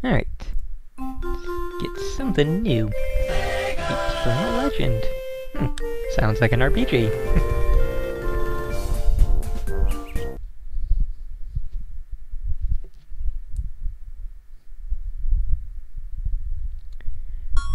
Alright. Get something new. Eternal Legend. Sounds like an RPG.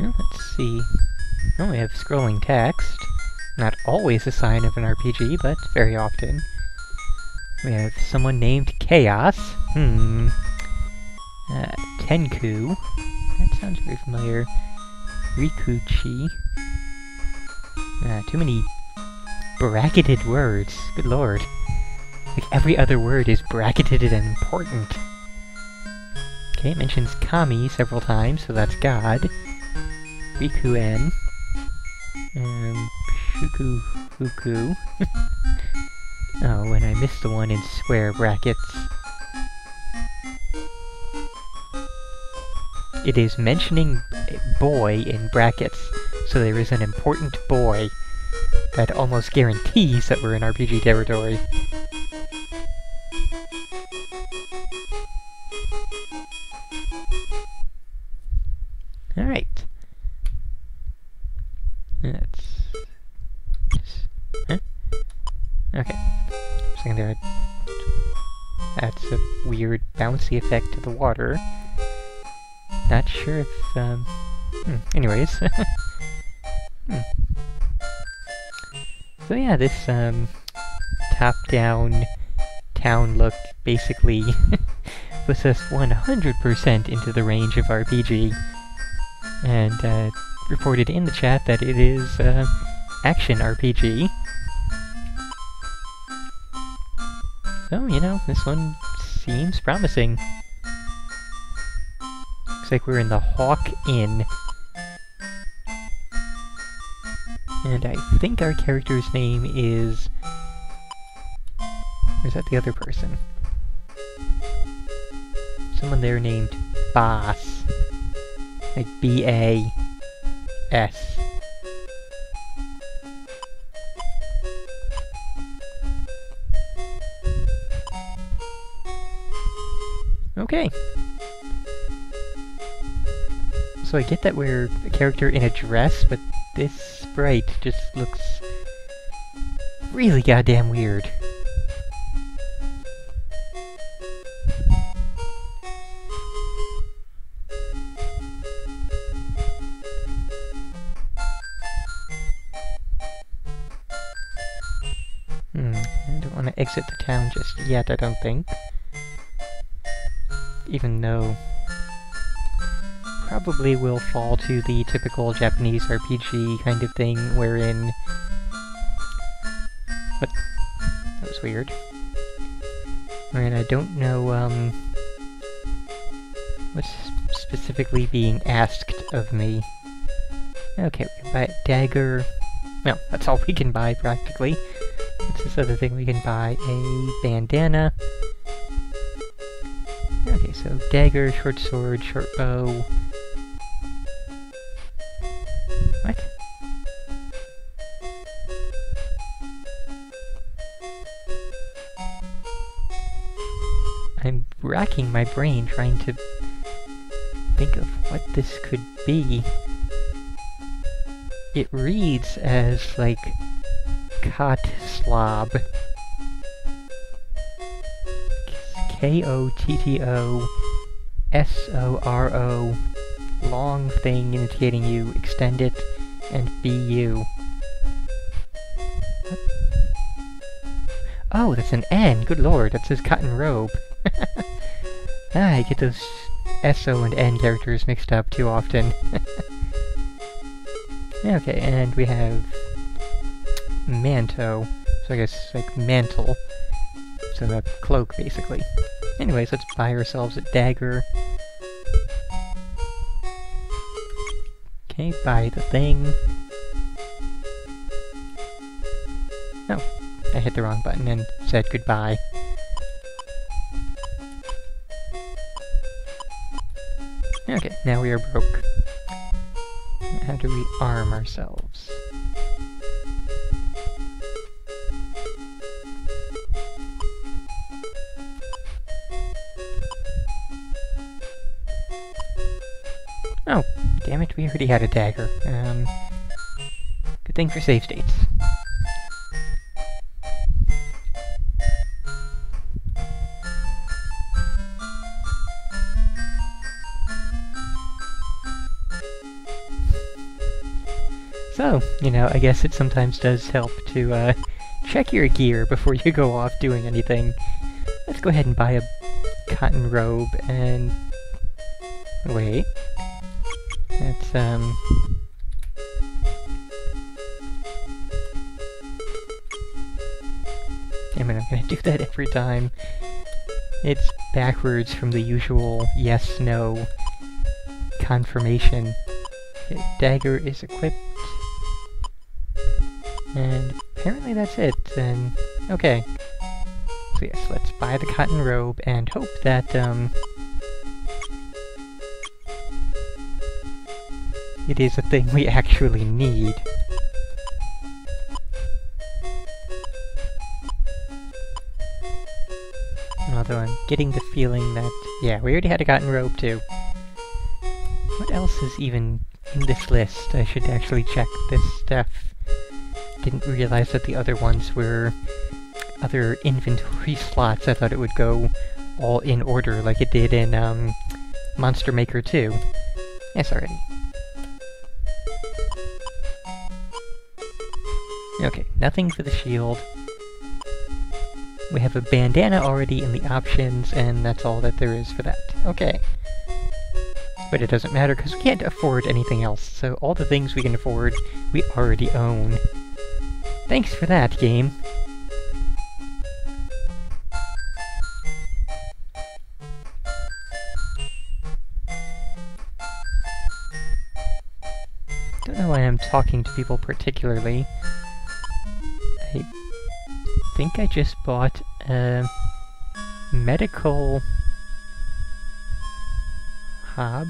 Well, let's see. Oh, we have scrolling text. Not always a sign of an RPG, but very often. We have someone named Chaos. Tenku. That sounds very familiar. Rikuchi. Too many bracketed words. Good lord. Like every other word is bracketed and important. Okay, it mentions Kami several times, so that's God. Rikuen. Shuku Fuku. Oh, and I missed the one in square brackets. It is mentioning boy in brackets, so there is an important boy that almost guarantees that we're in RPG territory. Alright. Let's just... Huh? Okay. Just gonna that's a weird bouncy effect to the water. Not sure if, anyways. So yeah, this, top-down town look basically puts us 100% into the range of RPG. And, reported in the chat that it is, action RPG. So, you know, this one seems promising. Looks like we're in the Hawk Inn. And I think our character's name is... Or is that the other person? Someone there named Bass. Like B-A-S. Okay. So I get that we're a character in a dress, but this sprite just looks really goddamn weird. I don't want to exit the town just yet, I don't think. Even though... probably will fall to the typical Japanese RPG kind of thing, wherein... What? That was weird. Wherein I don't know, what's specifically being asked of me. Okay, we can buy a dagger. Well, that's all we can buy, practically. What's this other thing? We can buy a bandana. Okay, so dagger, short sword, short bow... What? I'm racking my brain trying to think of what this could be. It reads as, like, Kot Slob. K-O-T-T-O-S-O-R-O. Long thing indicating you extend it and BU. What? Oh, that's an N! Good lord, that says cotton robe. I get those SO and N characters mixed up too often. Okay, and we have Manto, so I guess like mantle. So a cloak, basically. Anyways, let's buy ourselves a dagger. Okay, buy the thing. Oh, I hit the wrong button and said goodbye. Okay, now we are broke. How do we arm ourselves? Oh, damn it, we already had a dagger. Good thing for save states. So, you know, I guess it sometimes does help to, check your gear before you go off doing anything. Let's go ahead and buy a cotton robe and... wait. That's, Damn it, I'm gonna do that every time. It's backwards from the usual yes-no confirmation. Okay, dagger is equipped. And apparently that's it, then... okay. So yes, let's buy the cotton robe and hope that, it is a thing we actually need. Although I'm getting the feeling that... yeah, we already had a cotton robe too. What else is even in this list? I should actually check this stuff. Didn't realize that the other ones were other inventory slots. I thought it would go all in order like it did in Monster Maker 2. Yes, already. Okay, nothing for the shield. We have a bandana already in the options, and that's all that there is for that. Okay. But it doesn't matter because we can't afford anything else, so all the things we can afford, we already own. Thanks for that, game. Don't know why I'm talking to people particularly. I think I just bought a medical harb.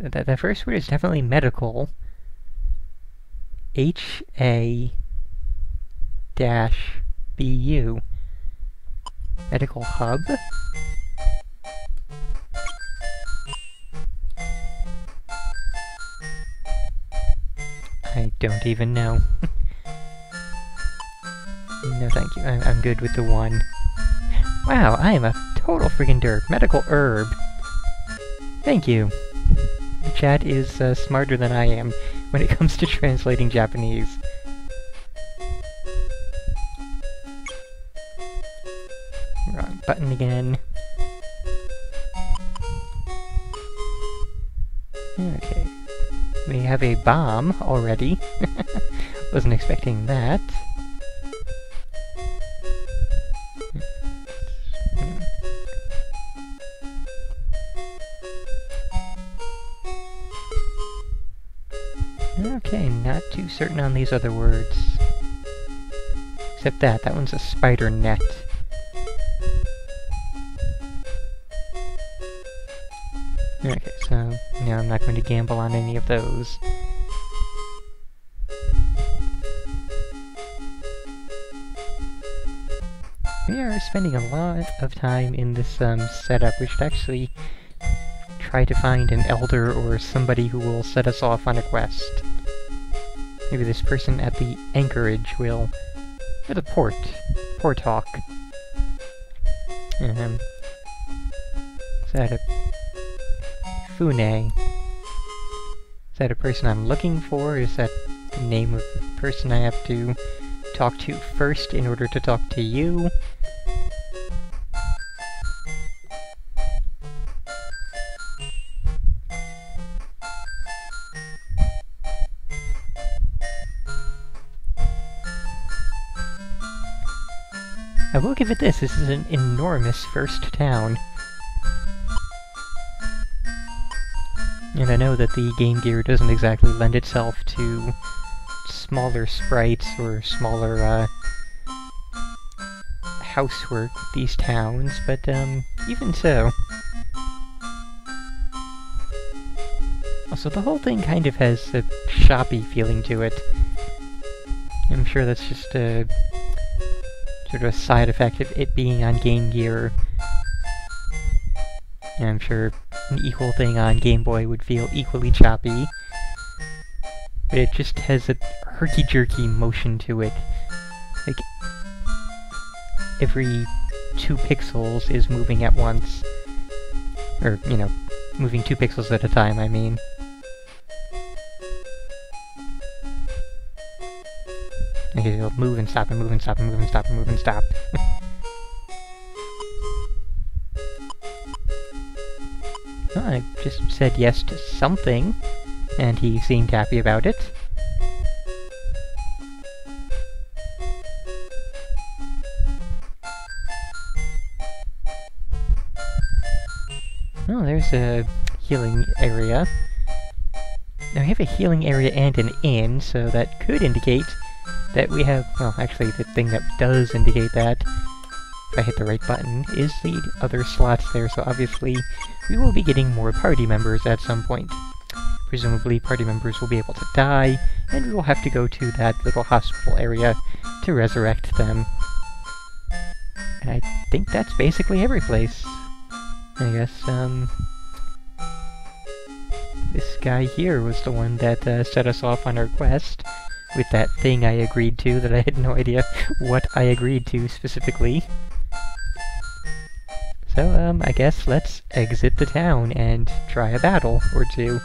The first word is definitely medical. HA-BU. Medical hub? I don't even know. No thank you, I'm good with the one. Wow, I am a total freaking derp. Medical herb. Thank you. The chat is smarter than I am when it comes to translating Japanese. Wrong button again. Okay. We have a bomb already. Wasn't expecting that. Okay, not too certain on these other words. Except that one's a spider net. Okay, so now I'm not going to gamble on any of those. We are spending a lot of time in this setup. We should actually try to find an elder or somebody who will set us off on a quest. Maybe this person at the anchorage will... or the port. Port Hawk. Is that a... Fune? Is that a person I'm looking for? Is that the name of the person I have to talk to first in order to talk to you? I will give it this is an enormous first town. And I know that the Game Gear doesn't exactly lend itself to smaller sprites or smaller, housework with these towns, but, even so. Also, the whole thing kind of has a shoppy feeling to it. I'm sure that's just a... sort of a side effect of it being on Game Gear. And I'm sure an equal thing on Game Boy would feel equally choppy. But it just has a herky-jerky motion to it. Like, every 2 pixels is moving at once. Or, you know, moving 2 pixels at a time, I mean. Okay, it'll move and stop and move and stop and move and stop and move and stop. Well, I just said yes to something, and he seemed happy about it. Oh, there's a healing area. Now we have a healing area and an inn, so that could indicate that we have, well, actually the thing that does indicate that, if I hit the right button, is the other slots there, so obviously we will be getting more party members at some point. Presumably party members will be able to die, and we will have to go to that little hospital area to resurrect them. And I think that's basically every place. I guess, this guy here was the one that set us off on our quest, with that thing I agreed to that I had no idea what I agreed to specifically. So, I guess let's exit the town and try a battle or two.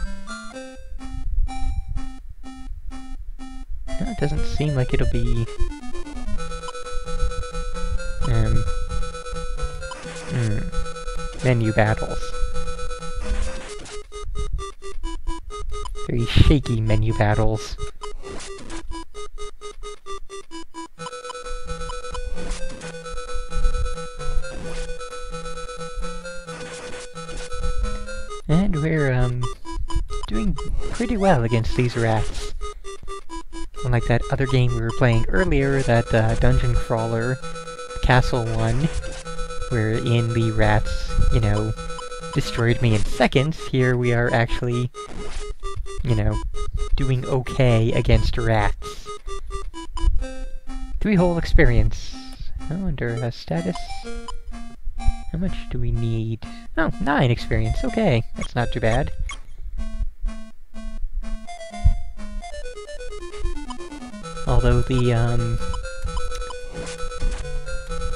No, it doesn't seem like it'll be... menu battles. Very shaky menu battles. And we're, doing pretty well against these rats. Unlike that other game we were playing earlier, that, dungeon crawler, castle one, wherein the rats, you know, destroyed me in seconds. Here we are actually, you know, doing okay against rats. 3 whole experience. Oh, under status. How much do we need? Oh, 9 experience. Okay, that's not too bad. Although the,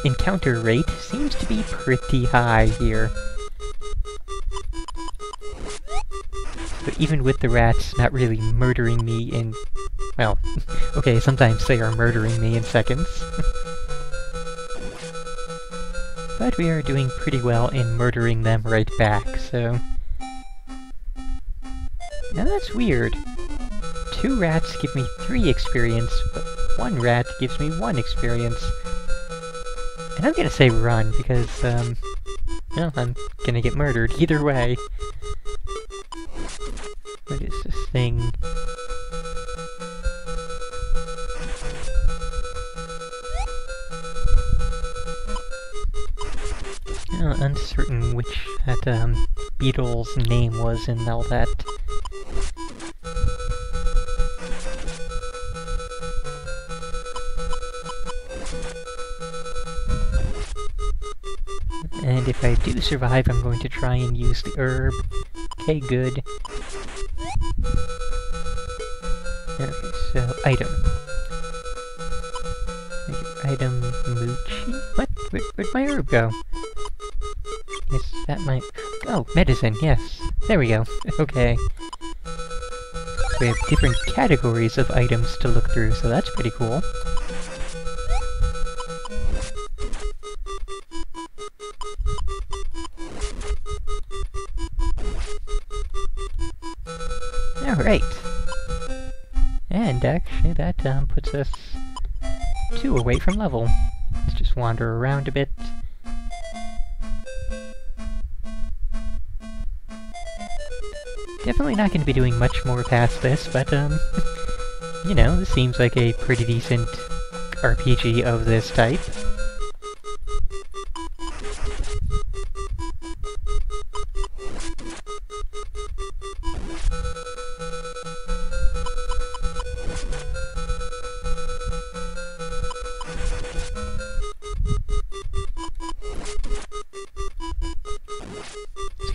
encounter rate seems to be pretty high here. But even with the rats not really murdering me in... well, okay, sometimes they are murdering me in seconds. But we are doing pretty well in murdering them right back, so... Now that's weird. 2 rats give me 3 experience, but 1 rat gives me 1 experience. And I'm gonna say run, because, well, I'm gonna get murdered either way. What is this thing? Uncertain which that, beetle's name was in all that. And if I do survive, I'm going to try and use the herb. Okay, good. Okay, so, item. Item Moochie? What? Where'd my herb go? Is that my... oh, medicine, yes. There we go. Okay. So we have different categories of items to look through, so that's pretty cool. Alright. And actually that puts us 2 away from level. Let's just wander around a bit. Definitely not going to be doing much more past this, but you know, this seems like a pretty decent RPG of this type.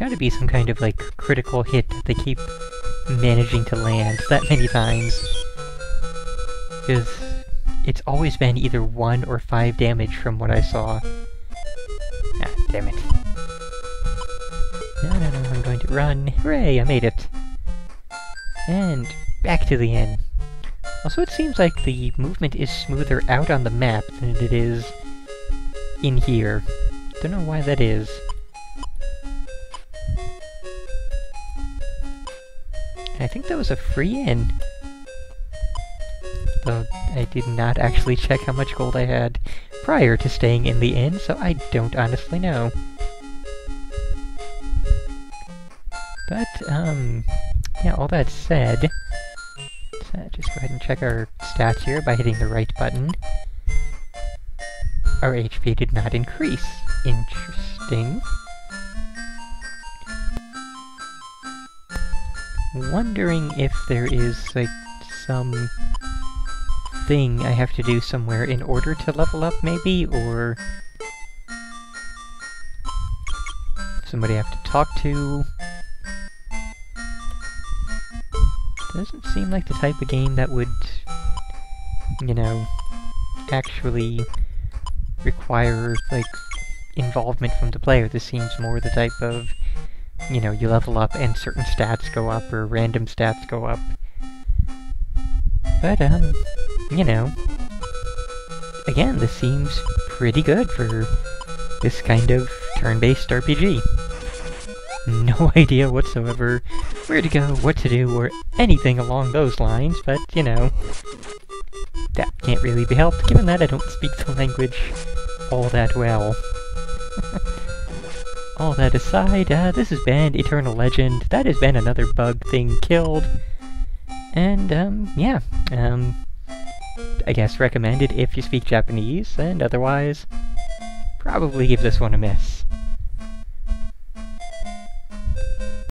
gotta be some kind of, like, critical hit that they keep managing to land that many times. Because it's always been either 1 or 5 damage from what I saw. Ah, damn it. No, I'm going to run. Hooray, I made it! And back to the inn. Also, it seems like the movement is smoother out on the map than it is in here. Don't know why that is. I think that was a free inn. Though I did not actually check how much gold I had prior to staying in the inn, so I don't honestly know. But, yeah, all that said, let's just go ahead and check our stats here by hitting the right button. Our HP did not increase. Interesting. Wondering if there is, like, some thing I have to do somewhere in order to level up, maybe, or somebody I have to talk to. Doesn't seem like the type of game that would, you know, actually require, like, involvement from the player. This seems more the type of, you know, you level up and certain stats go up, or random stats go up. But, you know, again, this seems pretty good for this kind of turn-based RPG. No idea whatsoever where to go, what to do, or anything along those lines, but, you know, that can't really be helped, given that I don't speak the language all that well. All that aside, this has been Eternal Legend. That has been another bug thing killed. And, yeah, I guess recommended if you speak Japanese, and otherwise, probably give this one a miss.